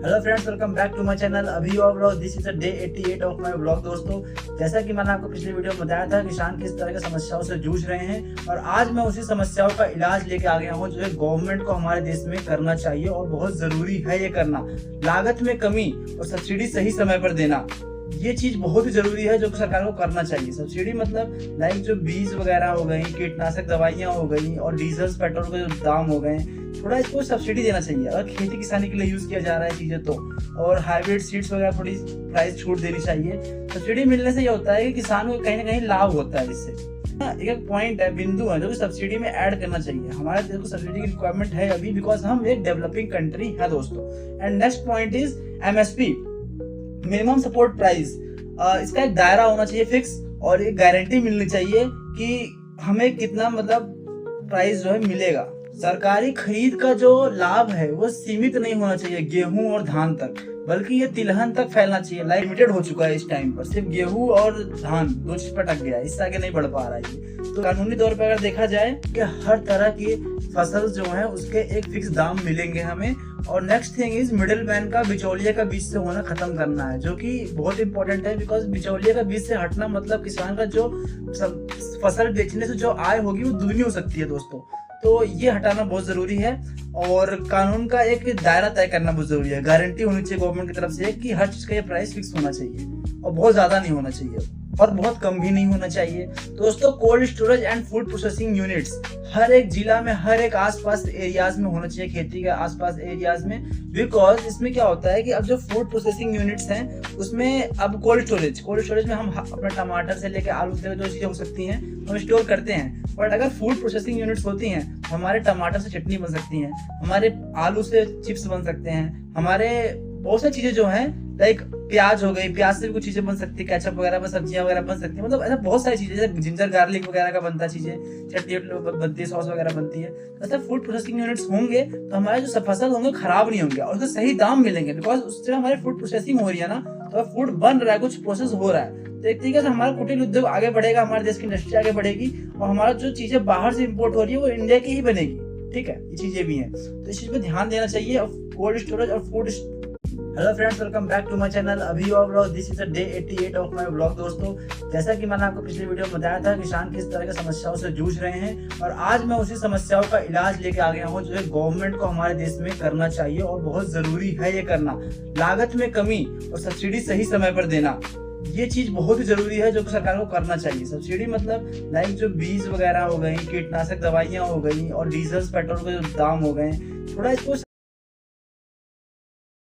Hello friends, welcome back to my channel अभी और blog. This is the day 88 of my blog. दोस्तों, जैसा कि मैंने आपको पिछली वीडियो में बताया था, किसान किस तरह की समस्याओं से जूझ रहे हैं और आज मैं उसी समस्याओं का इलाज लेके आ गया हूं जो गवर्नमेंट को हमारे देश में करना चाहिए और बहुत जरूरी है ये करना। लागत में कमी और सब्सिडी सही समय पर देना, ये चीज बहुत ही जरूरी है जो कि सरकार को करना चाहिए। सब्सिडी मतलब लाइक जो बीज वगैरह हो गई, कीटनाशक दवाइयां हो गई और डीजल पेट्रोल के जो दाम हो गए, थोड़ा इसको सब्सिडी देना चाहिए अगर खेती किसानी के लिए यूज किया जा रहा है चीजें तो। और हाइब्रिड सीड्स वगैरह थोड़ी प्राइस छूट देनी चाहिए। सब्सिडी मिलने से ये होता है कि किसान को कहीं ना कहीं लाभ होता है इससे। एक पॉइंट है, बिंदु है जो कि सब्सिडी में ऐड करना चाहिए। हमारे देश को सब्सिडी की रिक्वायरमेंट है अभी, बिकॉज हम एक डेवलपिंग कंट्री है दोस्तों। And next point is MSP, minimum support price. इसका एक दायरा होना चाहिए फिक्स और एक गारंटी मिलनी चाहिए कि हमें कितना मतलब प्राइस जो है मिलेगा। सरकारी खरीद का जो लाभ है वो सीमित नहीं होना चाहिए गेहूं और धान तक, बल्कि ये तिलहन तक फैलना चाहिए। लाइक लिमिटेड हो चुका है इस टाइम पर, सिर्फ गेहूं और धान दो चीज पर अटक गया है, इससे आगे नहीं बढ़ पा रहा है। तो कानूनी तौर पर अगर देखा जाए कि हर तरह की फसल जो है उसके एक फिक्स दाम मिलेंगे हमें। और next thing is middle man का, बिचौलिया का बीच से होना खत्म करना है, जो कि बहुत इंपॉर्टेंट है। बिकॉज बिचौलिया का बीच से हटना मतलब किसान का जो फसल बेचने से जो आय होगी वो दुगनी हो सकती है दोस्तों। तो ये हटाना बहुत जरूरी है और कानून का एक दायरा तय करना बहुत जरूरी है। गारंटी होनी चाहिए गवर्नमेंट की तरफ से कि हर चीज का ये प्राइस फिक्स होना चाहिए और बहुत ज्यादा नहीं होना चाहिए और बहुत कम भी नहीं होना चाहिए दोस्तों। Cold storage and food processing units हर एक जिला में, हर एक आसपास एरियाज में होना चाहिए, खेती के आसपास एरियाज में। बिकॉज इसमें क्या होता है कि अब जो फूड प्रोसेसिंग यूनिट्स हैं उसमें अब कोल्ड स्टोरेज में हम अपने टमाटर से लेकर आलू से जो चीजें हो सकती हैं हम स्टोर करते हैं। बट अगर फूड प्रोसेसिंग यूनिट्स होती हैं तो हमारे टमाटर से चटनी बन सकती है, हमारे आलू से चिप्स बन सकते हैं, हमारे बहुत सारी चीजें जो हैं लाइक प्याज हो गई, प्याज से भी कुछ चीजें बन सकती है, केचप वगैरह, सब्जियां वगैरह बन सकती है। मतलब ऐसा बहुत सारी चीजें, जैसे जिंजर गार्लिक वगैरह का बनता चीजें, चटनी बनती है, सॉस वगैरह बनती है। ऐसा फूड प्रोसेसिंग यूनिट्स होंगे तो हमारे जो फसल होंगे खराब नहीं होंगे और उसके सही दाम मिलेंगे। बिकॉज उससे हमारी फूड प्रोसेसिंग हो रही है ना, तो फूड बन रहा है, कुछ प्रोसेस हो रहा है। तो एक तरीके से हमारा कुटीर उद्योग आगे बढ़ेगा, हमारे देश की इंडस्ट्री आगे बढ़ेगी और हमारा जो चीजें बाहर से इम्पोर्ट हो रही है वो इंडिया की ही बनेगी। ठीक है, ये चीजें भी हैं तो इस चीज पे ध्यान देना चाहिए। कोल्ड स्टोरेज और food. Hello friends, welcome back to my channel अभी और blog. This is the day 88 of my blog. दोस्तों, जैसा कि मैंने आपको पिछली वीडियो में बताया था, किसान किस तरह की समस्याओं से जूझ रहे हैं और आज मैं उसी समस्याओं का इलाज लेके आ गया हूं जो गवर्नमेंट को हमारे देश में करना चाहिए और बहुत जरूरी है ये करना। लागत में कमी और सब्सिडी सही समय पर देना, ये चीज बहुत ही जरूरी है जो कि सरकार को करना चाहिए। सब्सिडी मतलब लाइक जो बीज वगैरह हो गई, कीटनाशक दवाइयां हो गई और डीजल पेट्रोल के जो दाम हो गए, थोड़ा इसको